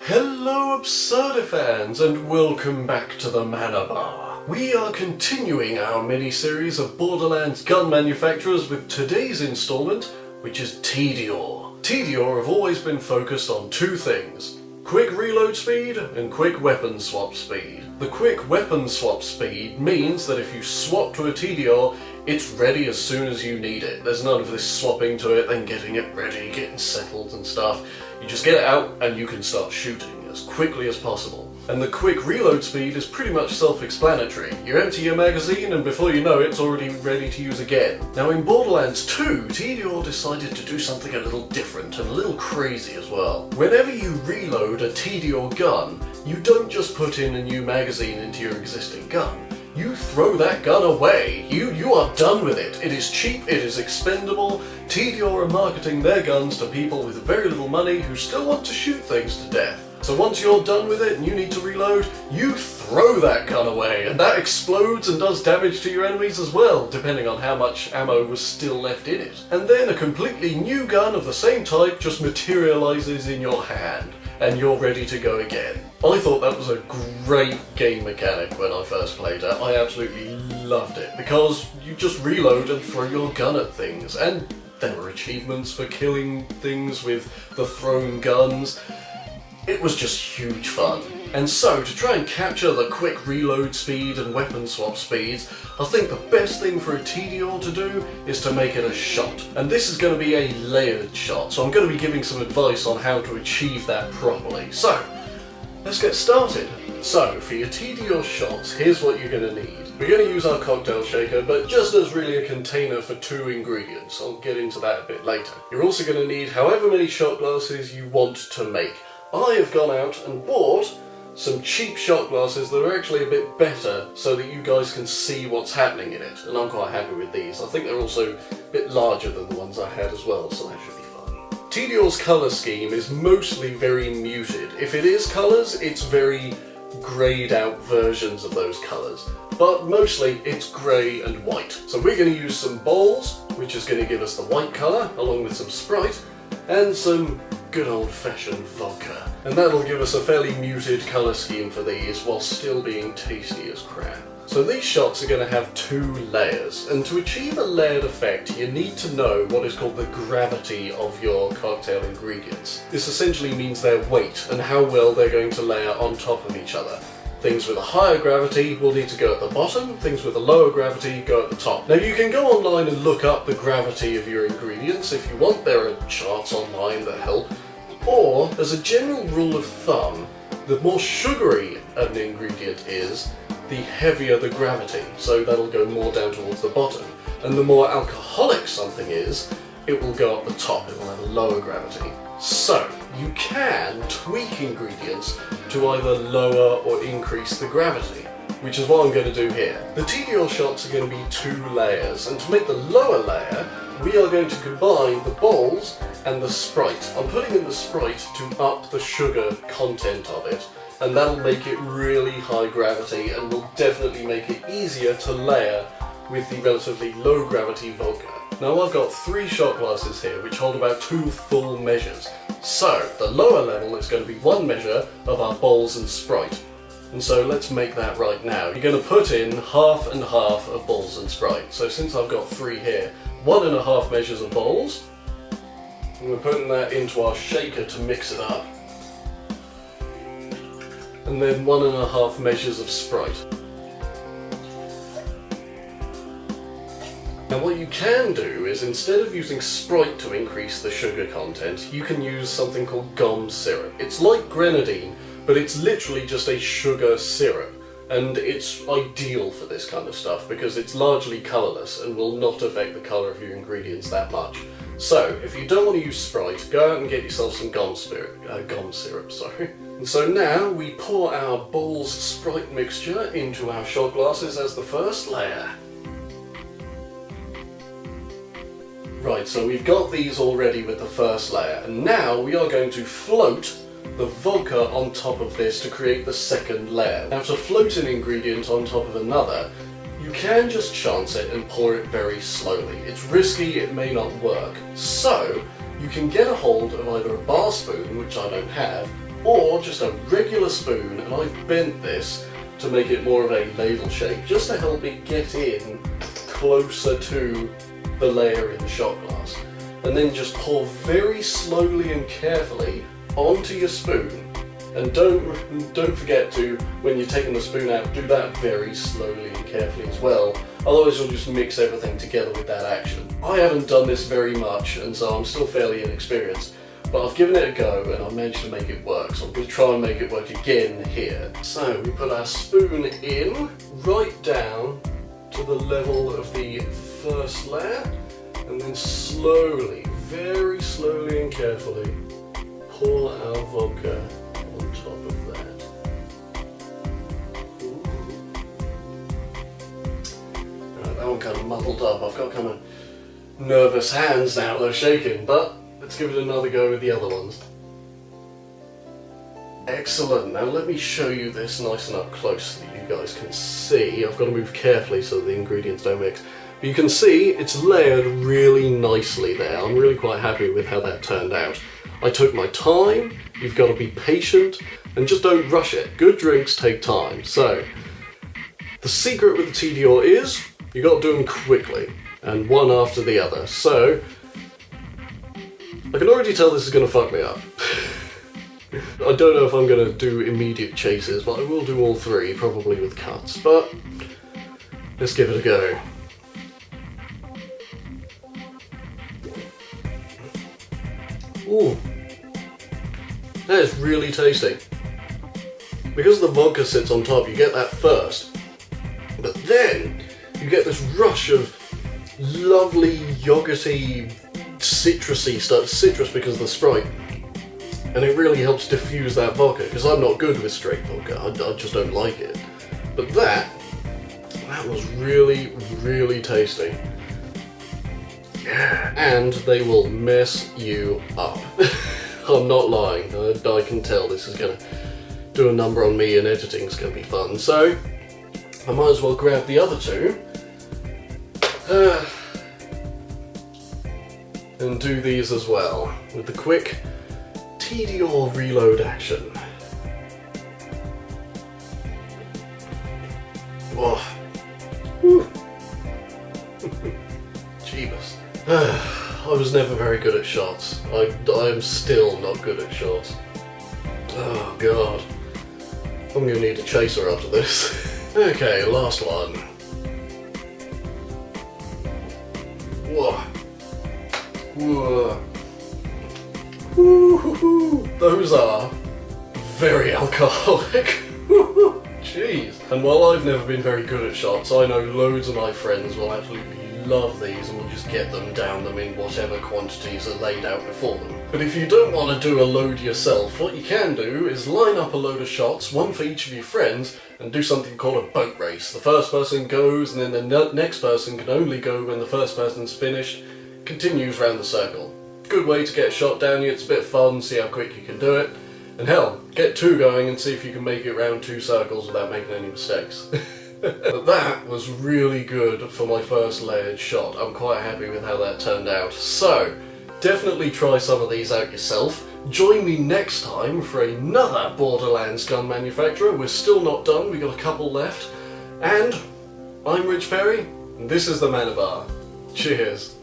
Hello Absurdisan and welcome back to the Manor Bar. We are continuing our mini-series of Borderlands gun manufacturers with today's installment, which is Tediore. Tediore have always been focused on two things: quick reload speed and quick weapon swap speed. The quick weapon swap speed means that if you swap to a Tediore, it's ready as soon as you need it. There's none of this swapping to it, then getting it ready, getting settled and stuff. You just get it out and you can start shooting as quickly as possible. And the quick reload speed is pretty much self-explanatory. You empty your magazine and before you know it, it's already ready to use again. Now in Borderlands 2, Tediore decided to do something a little different and a little crazy as well. Whenever you reload a Tediore gun, you don't just put in a new magazine into your existing gun. You throw that gun away. You are done with it. It is cheap, it is expendable. Tediore are marketing their guns to people with very little money who still want to shoot things to death. So once you're done with it and you need to reload, you throw that gun away, and that explodes and does damage to your enemies as well, depending on how much ammo was still left in it. And then a completely new gun of the same type just materializes in your hand, and you're ready to go again. I thought that was a great game mechanic when I first played it. I absolutely loved it, because you just reload and throw your gun at things, and there were achievements for killing things with the thrown guns. It was just huge fun. And so, to try and capture the quick reload speed and weapon swap speeds, I think the best thing for a Tediore to do is to make it a shot. And this is going to be a layered shot, so I'm going to be giving some advice on how to achieve that properly. So, let's get started. So, for your Tediore shots, here's what you're going to need. We're going to use our cocktail shaker, but just as really a container for 2 ingredients. I'll get into that a bit later. You're also going to need however many shot glasses you want to make. I have gone out and bought some cheap shot glasses that are actually a bit better so that you guys can see what's happening in it, and I'm quite happy with these. I think they're also a bit larger than the ones I had as well, so that should be fun. Tediore's colour scheme is mostly very muted. If it is colours, it's very greyed out versions of those colours, but mostly it's grey and white. So we're going to use some Bols, which is going to give us the white colour, along with some Sprite, and some good old-fashioned vodka. And that'll give us a fairly muted colour scheme for these, while still being tasty as crap. So these shots are going to have 2 layers, and to achieve a layered effect, you need to know what is called the gravity of your cocktail ingredients. This essentially means their weight, and how well they're going to layer on top of each other. Things with a higher gravity will need to go at the bottom, things with a lower gravity go at the top. Now you can go online and look up the gravity of your ingredients if you want. There are charts online that help. Or, as a general rule of thumb, the more sugary an ingredient is, the heavier the gravity, so that'll go more down towards the bottom. And the more alcoholic something is, it will go up the top, it will have a lower gravity. So, you can tweak ingredients to either lower or increase the gravity, which is what I'm going to do here. The Tediore shots are going to be 2 layers, and to make the lower layer, we are going to combine the Bols and the Sprite. I'm putting in the Sprite to up the sugar content of it, and that'll make it really high gravity and will definitely make it easier to layer with the relatively low gravity vodka. Now I've got 3 shot glasses here which hold about 2 full measures. So the lower level is going to be 1 measure of our Bols and Sprite. And so let's make that right now. You're going to put in half and half of Bols and Sprite. So since I've got 3 here, 1.5 measures of Bols, and we're putting that into our shaker to mix it up. And then 1.5 measures of Sprite. Now what you can do is, instead of using Sprite to increase the sugar content, you can use something called gomme syrup. It's like grenadine, but it's literally just a sugar syrup. And it's ideal for this kind of stuff because it's largely colourless and will not affect the colour of your ingredients that much. So, if you don't want to use Sprite, go out and get yourself some gomme syrup. And so now we pour our Bols Sprite mixture into our shot glasses as the first layer. Right, so we've got these already with the first layer, and now we are going to float the vodka on top of this to create the second layer. Now to float an ingredient on top of another, you can just chance it and pour it very slowly. It's risky, it may not work. So, you can get a hold of either a bar spoon, which I don't have, or just a regular spoon, and I've bent this to make it more of a ladle shape, just to help it get in closer to the layer in the shot glass. And then just pour very slowly and carefully onto your spoon. And don't forget to, when you're taking the spoon out, do that very slowly and carefully as well. Otherwise you'll just mix everything together with that action. I haven't done this very much, and so I'm still fairly inexperienced. But I've given it a go and I've managed to make it work, so I'm going to try and make it work again here. So we put our spoon in, right down to the level of the first layer, and then slowly, very slowly and carefully, pour our vodka on top of that. Right, that one kind of muddled up. I've got kind of nervous hands now, they're shaking, but let's give it another go with the other ones. Excellent, now let me show you this nice and up close so that you guys can see. I've got to move carefully so the ingredients don't mix. But you can see it's layered really nicely there. I'm really quite happy with how that turned out. I took my time, you've got to be patient, and just don't rush it. Good drinks take time. So, the secret with the Tediore is, you got to do them quickly, and one after the other. So, I can already tell this is going to fuck me up. I don't know if I'm going to do immediate chases, but I will do all three, probably with cuts. But, let's give it a go. Ooh, that is really tasty. Because the vodka sits on top, you get that first, but then you get this rush of lovely yogurty, citrusy stuff, citrus because of the Sprite, and it really helps diffuse that vodka, because I'm not good with straight vodka, I just don't like it. But that was really, really tasty. Yeah, and they will mess you up. I'm not lying, I can tell this is going to do a number on me, and editing's going to be fun. So, I might as well grab the other two and do these as well, with the quick Tediore reload action. Oh. Whew. Jeebus. I was never very good at shots. I'm still not good at shots. Oh god. I'm gonna need a chaser after this. Okay, last one. Whoa. Whoa. Woo-hoo-hoo. Those are very alcoholic. Jeez. And while I've never been very good at shots, I know loads of my friends will absolutely love these and will just get them, down them in whatever quantities are laid out before them. But if you don't want to do a load yourself, what you can do is line up a load of shots, one for each of your friends, and do something called a boat race. The first person goes, and then the next person can only go when the first person's finished. Continues round the circle. Good way to get a shot down you, it's a bit fun, see how quick you can do it. And hell, get two going and see if you can make it round two circles without making any mistakes. But that was really good for my first layered shot. I'm quite happy with how that turned out. So, definitely try some of these out yourself. Join me next time for another Borderlands gun manufacturer. We're still not done, we've got a couple left. And I'm Rich Perry, and this is the Mana Bar. Cheers.